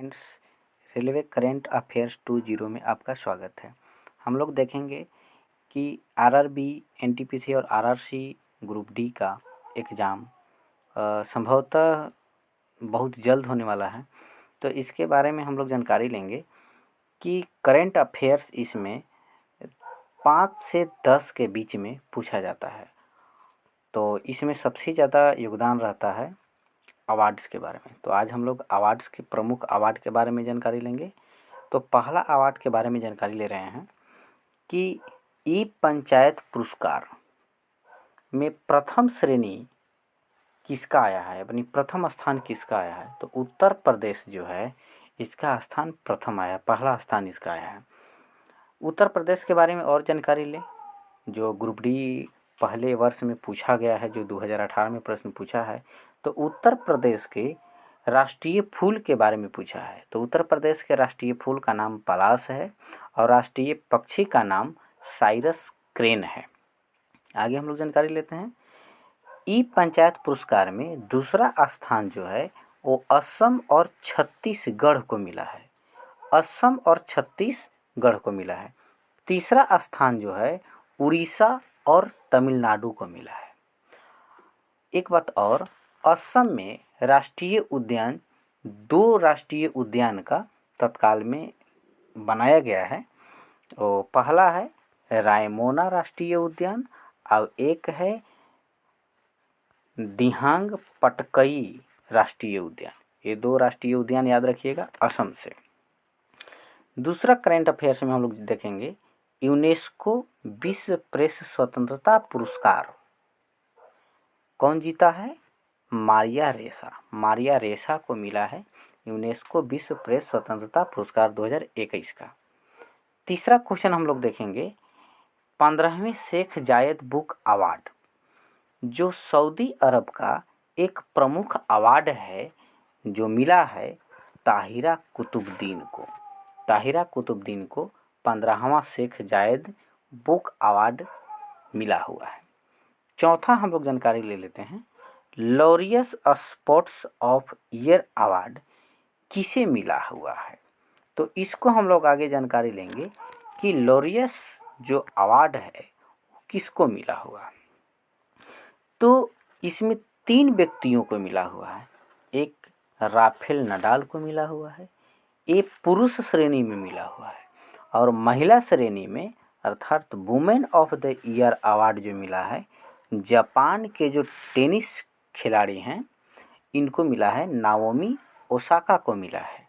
Friends, railway current affairs 20 में आपका स्वागत है। हम लोग देखेंगे कि आरआरबी, एनटीपीसी और आरआरसी ग्रुप डी का एग्ज़ाम संभवतः बहुत जल्द होने वाला है। तो इसके बारे में हम लोग जानकारी लेंगे कि करेंट अफेयर्स इसमें 5 से 10 के बीच में पूछा जाता है। तो इसमें सबसे ज़्यादा योगदान रहता है अवार्ड्स के बारे में। तो आज हम लोग अवार्ड्स के प्रमुख अवार्ड के बारे में जानकारी लेंगे। तो पहला अवार्ड के बारे में जानकारी ले रहे हैं कि ई पंचायत पुरस्कार में प्रथम श्रेणी किसका आया है, अपनी प्रथम स्थान किसका आया है। तो उत्तर प्रदेश जो है इसका स्थान प्रथम आया, पहला स्थान इसका आया है। उत्तर प्रदेश के बारे में और जानकारी लें, जो ग्रुप डी पहले वर्ष में पूछा गया है, जो 2018 में प्रश्न पूछा है। तो उत्तर प्रदेश के राष्ट्रीय फूल के बारे में पूछा है। तो उत्तर प्रदेश के राष्ट्रीय फूल का नाम पलाश है और राष्ट्रीय पक्षी का नाम साइरस क्रेन है। आगे हम लोग जानकारी लेते हैं। ई पंचायत पुरस्कार में दूसरा स्थान जो है वो असम और छत्तीसगढ़ को मिला है। असम और छत्तीसगढ़ को मिला है। तीसरा स्थान जो है उड़ीसा और तमिलनाडु को मिला है। एक बात और, असम में राष्ट्रीय उद्यान, 2 राष्ट्रीय उद्यान का तत्काल में बनाया गया है। और पहला है रायमोना राष्ट्रीय उद्यान और एक है दिहांग पटकई राष्ट्रीय उद्यान। ये 2 राष्ट्रीय उद्यान याद रखिएगा असम से। दूसरा करंट अफेयर्स में हम लोग देखेंगे यूनेस्को विश्व प्रेस स्वतंत्रता पुरस्कार कौन जीता है? मारिया रेसा। मारिया रेसा को मिला है यूनेस्को विश्व प्रेस स्वतंत्रता पुरस्कार 2021 का। तीसरा क्वेश्चन हम लोग देखेंगे 15वें शेख जायद बुक अवार्ड, जो सऊदी अरब का एक प्रमुख अवार्ड है, जो मिला है ताहिरा कुतुबुद्दीन को। ताहिरा कुतुबुद्दीन को 15वां शेख जायद बुक अवार्ड मिला हुआ है। चौथा हम लोग जानकारी ले लेते हैं, Laureus sports of year award किसे मिला हुआ है। तो इसको हम लोग आगे जानकारी लेंगे कि लॉरियस जो अवार्ड है किसको मिला हुआ। तो इसमें 3 व्यक्तियों को मिला हुआ है। एक राफेल नडाल को मिला हुआ है, एक पुरुष श्रेणी में मिला हुआ है और महिला श्रेणी में अर्थात women of the year award जो मिला है जापान के जो टेनिस खिलाड़ी हैं इनको मिला है, नाओमी ओसाका को मिला है।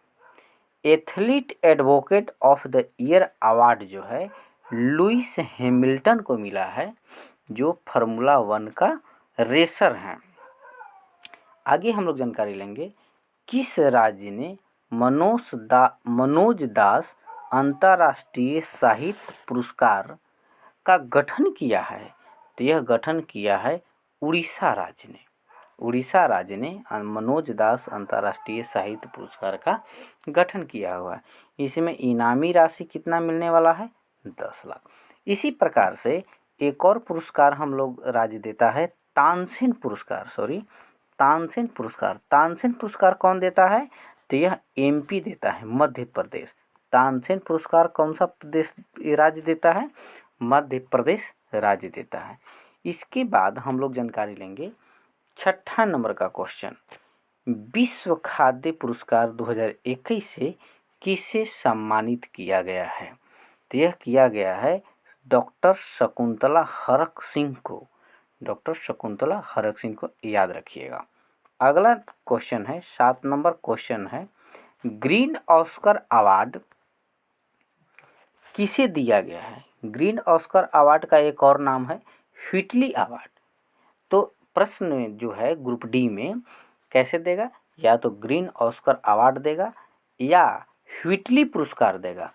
Athlete advocate of the year award जो है लुइस हैमिल्टन को मिला है, जो फार्मूला 1 का रेसर हैं। आगे हम लोग जानकारी लेंगे किस राज्य ने मनोज दास अंतर्राष्ट्रीय साहित्य पुरस्कार का गठन किया है। तो यह गठन किया है उड़ीसा राज्य ने। उड़ीसा राज्य ने मनोज दास अंतर्राष्ट्रीय साहित्य पुरस्कार का गठन किया हुआ है। इसमें इनामी राशि कितना मिलने वाला है? 10 लाख। इसी प्रकार से एक और पुरस्कार हम लोग राज्य देता है तानसेन पुरस्कार। तानसेन पुरस्कार। तानसेन पुरस्कार कौन देता है? तो यह एमपी देता है, मध्य प्रदेश। तानसेन पुरस्कार कौन सा प्रदेश राज्य देता है? मध्य प्रदेश राज्य देता है। इसके बाद हम लोग जानकारी लेंगे 6ठा नंबर का क्वेश्चन, विश्व खाद्य पुरस्कार 2021 से किसे सम्मानित किया गया है। तो यह किया गया है डॉक्टर शकुंतला हरक सिंह को। डॉक्टर शकुंतला हरक सिंह को याद रखिएगा। अगला क्वेश्चन है 7 नंबर क्वेश्चन है, ग्रीन ऑस्कर अवार्ड किसे दिया गया है। ग्रीन ऑस्कर अवार्ड का एक और नाम है व्हिटली अवार्ड। तो प्रश्न जो है ग्रुप डी में कैसे देगा, या तो ग्रीन ऑस्कर अवार्ड देगा या व्हिटली पुरस्कार देगा।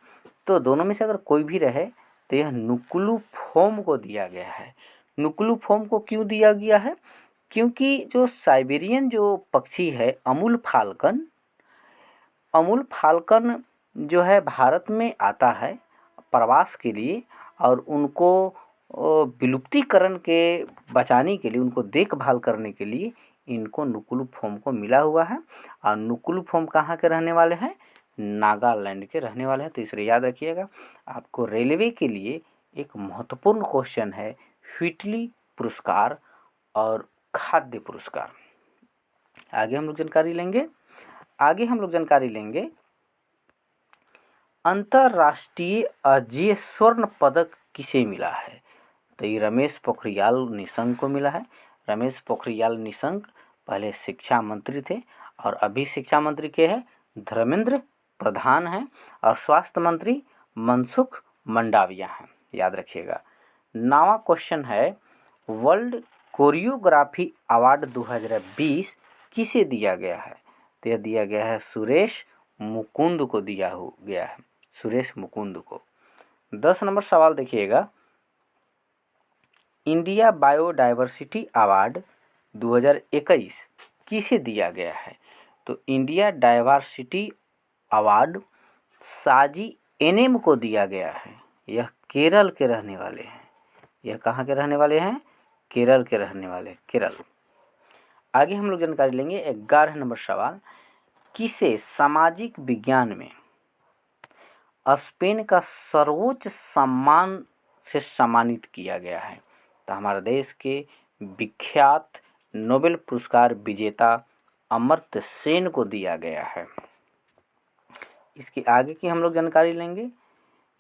तो दोनों में से अगर कोई भी रहे तो यह नुकुलू फोम को दिया गया है। नुकुलू फोम को क्यों दिया गया है? क्योंकि जो साइबेरियन जो पक्षी है अमूल फाल्कन जो है भारत में आता है प्रवास के लिए, और उनको विलुप्तीकरण के बचाने के लिए, उनको देखभाल करने के लिए इनको नुकुल फोम को मिला हुआ है और नुकुल फोम कहाँ के रहने वाले हैं, नागालैंड के रहने वाले हैं। तो इसे याद रखिएगा। आपको रेलवे के लिए एक महत्वपूर्ण क्वेश्चन है व्हिटली पुरस्कार और खाद्य पुरस्कार। आगे हम लोग जानकारी लेंगे अंतर्राष्ट्रीय अजेय स्वर्ण पदक किसे मिला है। तो ये रमेश पोखरियाल निशंक को मिला है। रमेश पोखरियाल निशंक पहले शिक्षा मंत्री थे और अभी शिक्षा मंत्री के हैं धर्मेंद्र प्रधान हैं और स्वास्थ्य मंत्री मनसुख मंडाविया हैं, याद रखिएगा। नवा क्वेश्चन है वर्ल्ड कोरियोग्राफी अवार्ड 2020 किसे दिया गया है। तो यह दिया गया है सुरेश मुकुंद को दिया गया है, सुरेश मुकुंद को। 10 नंबर सवाल देखिएगा, इंडिया बायोडाइवर्सिटी अवार्ड 2021 किसे दिया गया है। तो इंडिया डाइवर्सिटी अवार्ड साजी एनएम को दिया गया है। यह केरल के रहने वाले हैं। यह कहाँ के रहने वाले हैं, केरल के रहने वाले, केरल। आगे हम लोग जानकारी लेंगे 11 नंबर सवाल, किसे सामाजिक विज्ञान में स्पेन का सर्वोच्च सम्मान से सम्मानित किया गया है। तो हमारे देश के विख्यात नोबेल पुरस्कार विजेता अमर्त्य सेन को दिया गया है। इसके आगे की हम लोग जानकारी लेंगे।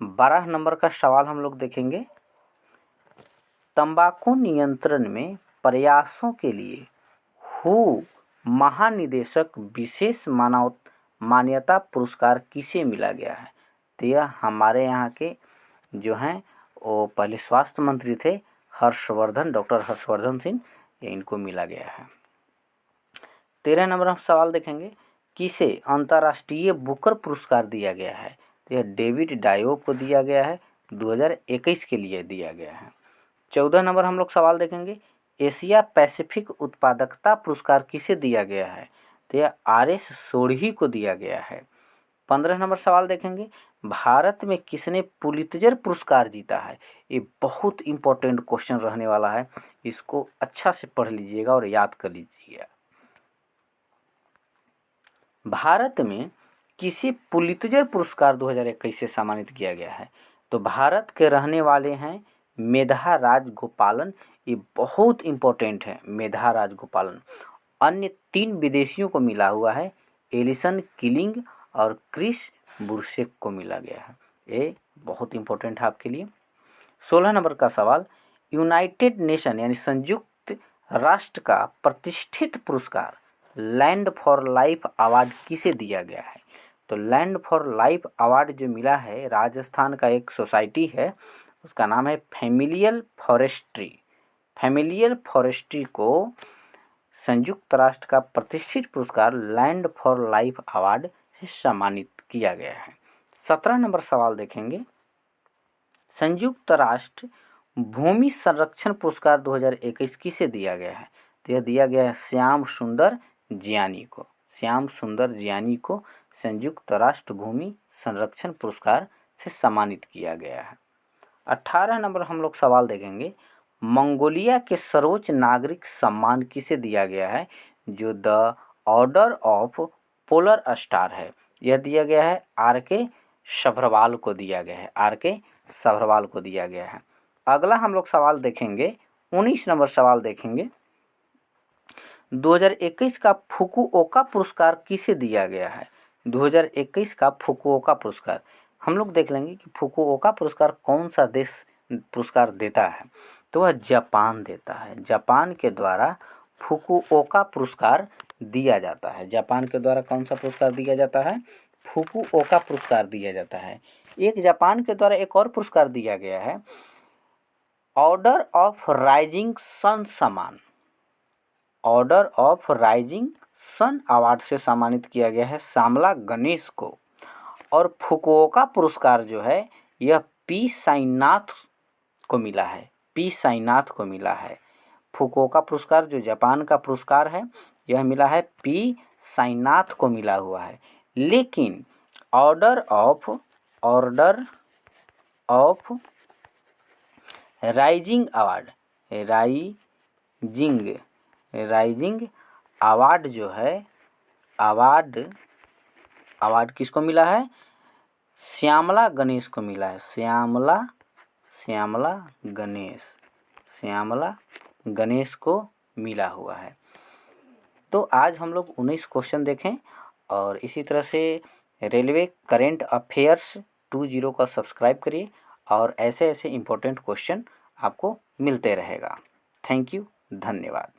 12 नंबर का सवाल हम लोग देखेंगे, तंबाकू नियंत्रण में प्रयासों के लिए हु महानिदेशक विशेष मान्यता पुरस्कार किसे मिला गया है। तो यह हमारे यहाँ के जो हैं वो पहले स्वास्थ्य मंत्री थे हर्षवर्धन, डॉक्टर हर्षवर्धन सिंह, ये इनको मिला गया है। 13 नंबर हम सवाल देखेंगे, किसे अंतर्राष्ट्रीय बुकर पुरस्कार दिया गया है। तो यह डेविड डायोब को दिया गया है, 2021 के लिए दिया गया है। 14 नंबर हम लोग सवाल देखेंगे, एशिया पैसिफिक उत्पादकता पुरस्कार किसे दिया गया है। तो यह आर.एस. सोढ़ी को दिया गया है। 15 नंबर सवाल देखेंगे, भारत में किसने पुलित्जर पुरस्कार जीता है। ये बहुत इंपॉर्टेंट क्वेश्चन रहने वाला है, इसको अच्छा से पढ़ लीजिएगा और याद कर लीजिएगा। भारत में किसे पुलित्जर पुरस्कार 2021 से सम्मानित किया गया है। तो भारत के रहने वाले हैं मेधा राजगोपालन, ये बहुत इंपॉर्टेंट है मेधा राजगोपालन। अन्य 3 विदेशियों को मिला हुआ है, एलिसन किलिंग और क्रिस बुरसेक को मिला गया है। ये बहुत इंपॉर्टेंट है आपके लिए। 16 नंबर का सवाल, यूनाइटेड नेशन यानी संयुक्त राष्ट्र का प्रतिष्ठित पुरस्कार लैंड फॉर लाइफ अवार्ड किसे दिया गया है। तो लैंड फॉर लाइफ अवार्ड जो मिला है, राजस्थान का एक सोसाइटी है, उसका नाम है फैमिलियल फॉरेस्ट्री। फैमिलियल फॉरेस्ट्री को संयुक्त राष्ट्र का प्रतिष्ठित पुरस्कार लैंड फॉर लाइफ अवार्ड से सम्मानित किया गया है। 17 नंबर सवाल देखेंगे, संयुक्त राष्ट्र भूमि संरक्षण पुरस्कार 2021 किसे दिया गया है। तो यह दिया गया है श्याम सुंदर जियानी को। श्याम सुंदर जियानी को संयुक्त राष्ट्र भूमि संरक्षण पुरस्कार से सम्मानित किया गया है। 18 नंबर हम लोग सवाल देखेंगे, मंगोलिया के सर्वोच्च नागरिक सम्मान किसे दिया गया है। जो the order of polar star है, यह दिया गया है आर.के. सभ्रवाल को दिया गया है, आर.के. सभ्रवाल को दिया गया है। अगला हम लोग सवाल देखेंगे, 19 नंबर सवाल देखेंगे, 2021 का फुकुओका पुरस्कार किसे दिया गया है। 2021 का फुकुओका पुरस्कार हम लोग देख लेंगे कि फुकुओका पुरस्कार कौन सा देश पुरस्कार देता है। तो वह जापान देता है। जापान के द्वारा फुकुओका पुरस्कार दिया जाता है। जापान के द्वारा कौन सा पुरस्कार दिया जाता है, फुकुओका पुरस्कार दिया जाता है। एक जापान के द्वारा एक और पुरस्कार दिया गया है, ऑर्डर ऑफ राइजिंग सन सम्मान, order of rising sun award से सम्मानित किया गया है श्यामला गणेश को। और फुकुओका पुरस्कार जो है यह पी साईनाथ को मिला है, पी साईनाथ को मिला है। फुकुओका पुरस्कार जो जापान का पुरस्कार है, यह मिला है पी साईनाथ को मिला हुआ है। लेकिन order of rising award, rising award जो है, अवार्ड किसको मिला है? श्यामला गणेश को मिला है। श्यामला गणेश को मिला हुआ है। तो आज हम लोग 19 क्वेश्चन देखें और इसी तरह से रेलवे करेंट अफेयर्स 20 का सब्सक्राइब करिए और ऐसे ऐसे इम्पोर्टेंट क्वेश्चन आपको मिलते रहेगा। थैंक यू, धन्यवाद।